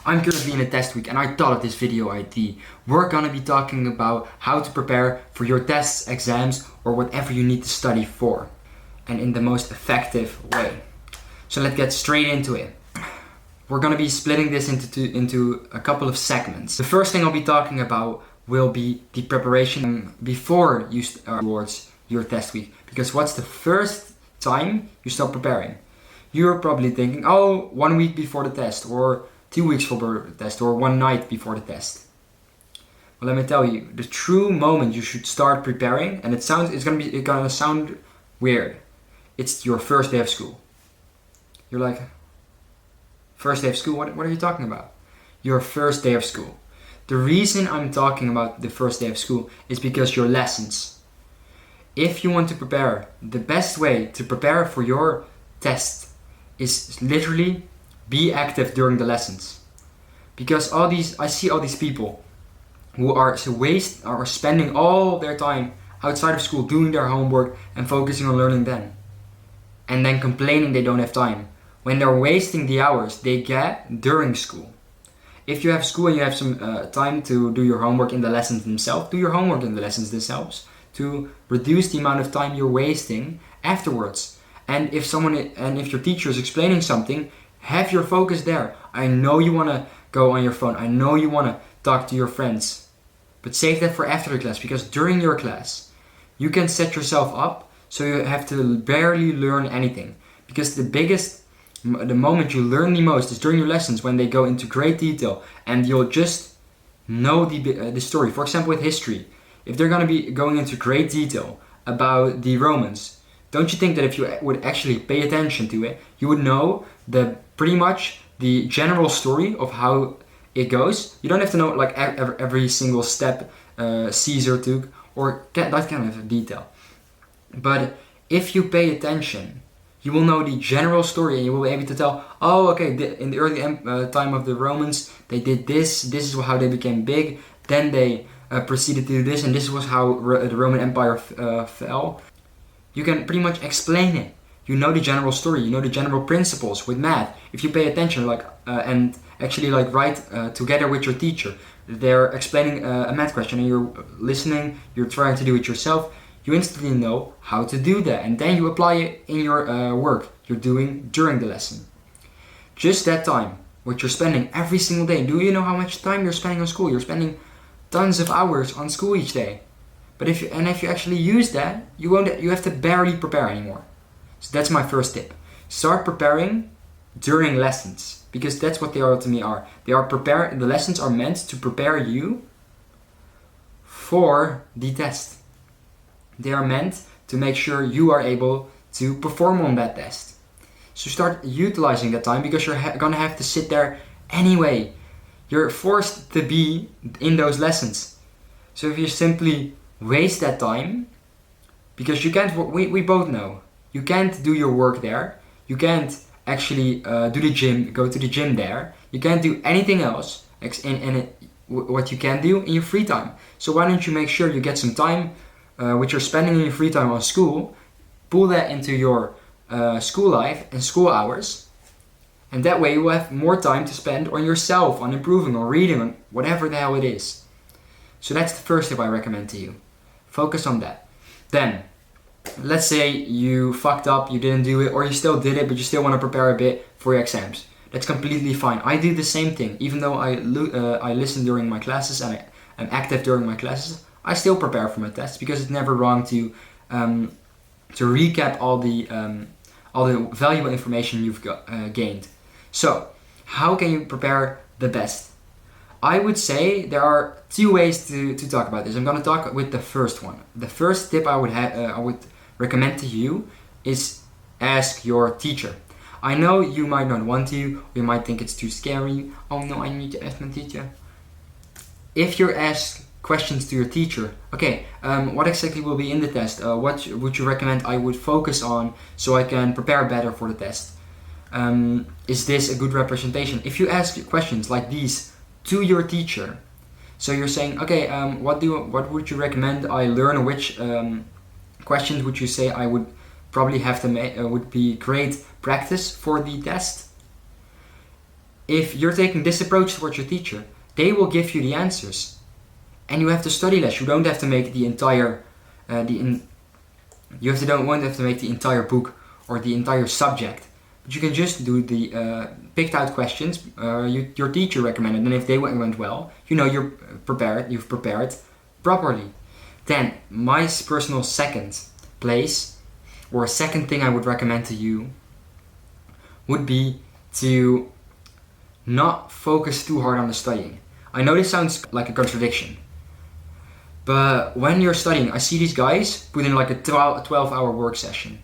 I'm currently in a test week and I thought of this video idea. We're gonna be talking about how to prepare for your tests, exams, or whatever you need to study for, and in the most effective way. So let's get straight into it. We're gonna be splitting this into a couple of segments. The first thing I'll be talking about will be the preparation before you start towards your test week. Because what's the first time you start preparing? You're probably thinking, oh, 1 week before the test, or 2 weeks before the test, or one night before the test. Well, let me tell you, the true moment you should start preparing, and it's gonna sound weird. It's your first day of school. You're like, first day of school? What are you talking about? Your first day of school. The reason I'm talking about the first day of school is because your lessons. If you want to prepare, the best way to prepare for your test is literally be active during the lessons. Because I see all these people who are spending all their time outside of school doing their homework and focusing on learning then. And then complaining they don't have time. When they're wasting the hours they get during school. If you have school and you have some time to do your homework in the lessons themselves, do your homework in the lessons themselves to reduce the amount of time you're wasting afterwards. And if your teacher is explaining something, have your focus there. I know you want to go on your phone. I know you want to talk to your friends. But save that for after the class, because during your class, you can set yourself up so you have to barely learn anything. Because the moment you learn the most is during your lessons, when they go into great detail and you'll just know the story. For example, with history, if they're going to be going into great detail about the Romans, don't you think that if you would actually pay attention to it, you would know pretty much the general story of how it goes? You don't have to know like every single step Caesar took or that kind of detail. But if you pay attention, you will know the general story and you will be able to tell, oh, okay, in the early time of the Romans, they did this. This is how they became big. Then they proceeded to do this, and this was how the Roman Empire fell. You can pretty much explain it. You know the general story. You know the general principles with math. If you pay attention, and actually write together with your teacher, they're explaining a math question, and you're listening. You're trying to do it yourself. You instantly know how to do that, and then you apply it in your work you're doing during the lesson. Just that time, what you're spending every single day. Do you know how much time you're spending on school? You're spending tons of hours on school each day. But if you actually use that, you have to barely prepare anymore. So that's my first tip. Start preparing during lessons, because that's what they ultimately are. The lessons are meant to prepare you for the test. They are meant to make sure you are able to perform on that test. So start utilizing that time, because you're gonna have to sit there anyway. You're forced to be in those lessons. So if you simply waste that time, because you can't, we both know, you can't do your work there. You can't actually go to the gym there. You can't do anything else what you can do in your free time. So why don't you make sure you get some time which you're spending in your free time on school, pull that into your school life and school hours, and that way you will have more time to spend on yourself, on improving, on reading, on whatever the hell it is. So that's the first tip I recommend to you. Focus on that. Then, let's say you fucked up, you didn't do it, or you still did it, but you still want to prepare a bit for your exams. That's completely fine. I do the same thing. Even though I listen during my classes and I'm active during my classes, I still prepare for my tests, because it's never wrong to recap all the valuable information you've gained. So, how can you prepare the best? I would say there are two ways to talk about this. I'm going to talk with the first one. The first tip I would recommend to you is ask your teacher. I know you might not want to, you might think it's too scary. Oh no, I need to ask my teacher. If you ask questions to your teacher, okay, what exactly will be in the test? What would you recommend I would focus on so I can prepare better for the test? Is this a good representation? If you ask questions like these to your teacher, so you're saying, okay, what would you recommend I learn? Which questions would you say I would probably have to make would be great practice for the test? If you're taking this approach towards your teacher, they will give you the answers, and you have to study less. You don't have to make the entire, don't want to have to make the entire book or the entire subject, but you can just do the picked out questions your teacher recommended, and if they went well, you know you've prepared properly. Then my personal second place, or second thing I would recommend to you, would be to not focus too hard on the studying. I know this sounds like a contradiction, but when you're studying, I see these guys put in like a 12-hour work session.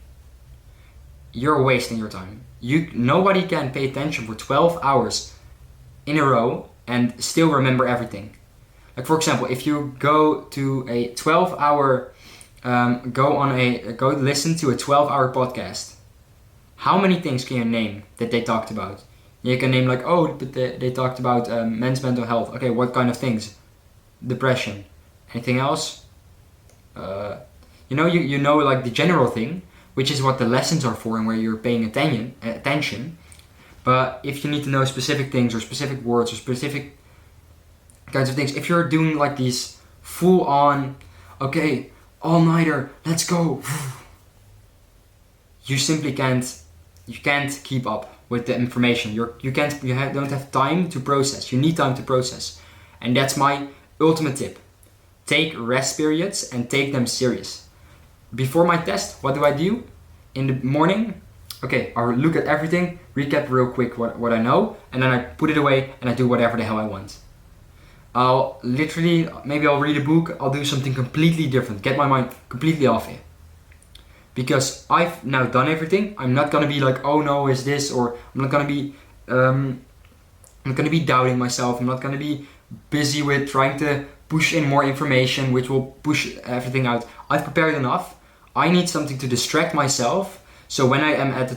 You're wasting your time. Nobody can pay attention for 12 hours in a row and still remember everything. Like for example, if you go to a 12-hour, go listen to a 12-hour podcast, how many things can you name that they talked about? You can name like, oh, but they talked about men's mental health. Okay, what kind of things? Depression. Anything else? You know like the general thing, which is what the lessons are for and where you're paying attention. But if you need to know specific things or specific words or specific kinds of things, if you're doing like these full on, okay, all-nighter, let's go, you simply can't keep up with the information. You don't have time to process. You need time to process. And that's my ultimate tip. Take rest periods and take them serious. Before my test, what do? In the morning, okay, I'll look at everything, recap real quick what I know, and then I put it away and I do whatever the hell I want. Maybe I'll read a book, I'll do something completely different, get my mind completely off it. Because I've now done everything, I'm not gonna be like, oh no, is this, or I'm not gonna be doubting myself, I'm not gonna be busy with trying to push in more information, which will push everything out. I've prepared enough. I need something to distract myself, so when I am at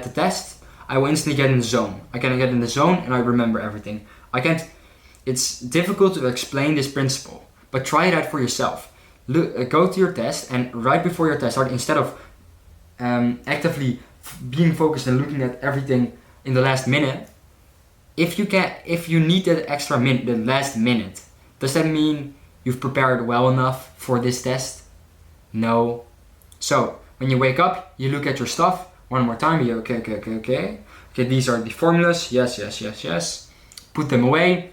the test, I will instantly get in the zone. I can get in the zone and I remember everything. It's difficult to explain this principle, but try it out for yourself. Go to your test, and right before your test start, instead of actively being focused and looking at everything in the last minute, if you need that extra minute, the last minute, does that mean you've prepared well enough for this test? No. So when you wake up, you look at your stuff one more time. You okay, these are the formulas. Yes. Put them away.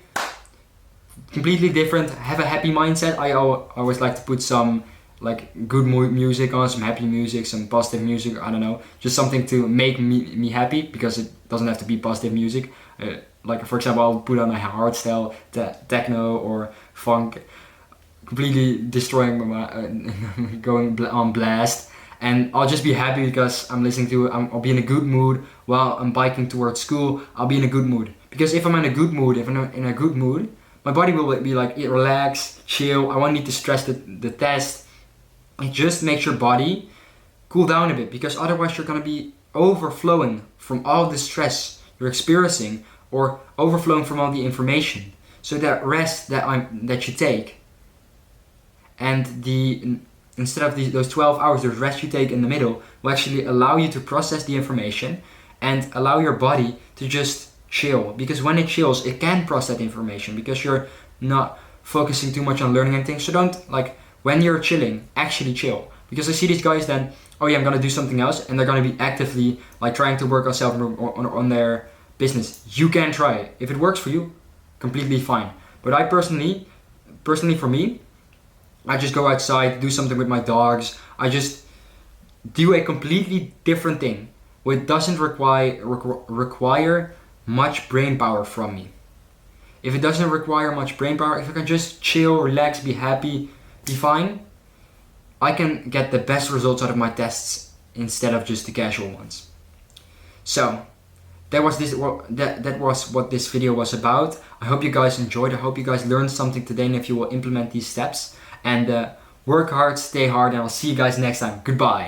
Completely different. Have a happy mindset. I always like to put some like good music on, some happy music, some positive music. I don't know, just something to make me happy, because it doesn't have to be positive music. Like for example, I'll put on a hardstyle techno or funk, completely destroying my going on blast, and I'll just be happy because I'm listening to it. I'll be in a good mood while I'm biking towards school. I'll be in a good mood, because if I'm in a good mood, my body will be like, relax, chill. I won't need to stress the test. It just makes your body cool down a bit, because otherwise you're gonna be overflowing from all the stress you're experiencing, or overflowing from all the information. So that rest that you take, and instead of those 12 hours, the rest you take in the middle will actually allow you to process the information and allow your body to just chill. Because when it chills, it can process that information, because you're not focusing too much on learning anything. So don't, like, when you're chilling, actually chill. Because I see these guys then, oh yeah, I'm gonna do something else, and they're gonna be actively like trying to work on on their business. You can try it. If it works for you, completely fine. But I personally for me, I just go outside, do something with my dogs. I just do a completely different thing, which doesn't require much brain power from me. If it doesn't require much brain power, if I can just chill, relax, be happy, be fine, I can get the best results out of my tests instead of just the casual ones. So that was what this video was about. I hope you guys enjoyed. I hope you guys learned something today, and if you will implement these steps, and work hard, stay hard, and I'll see you guys next time. Goodbye.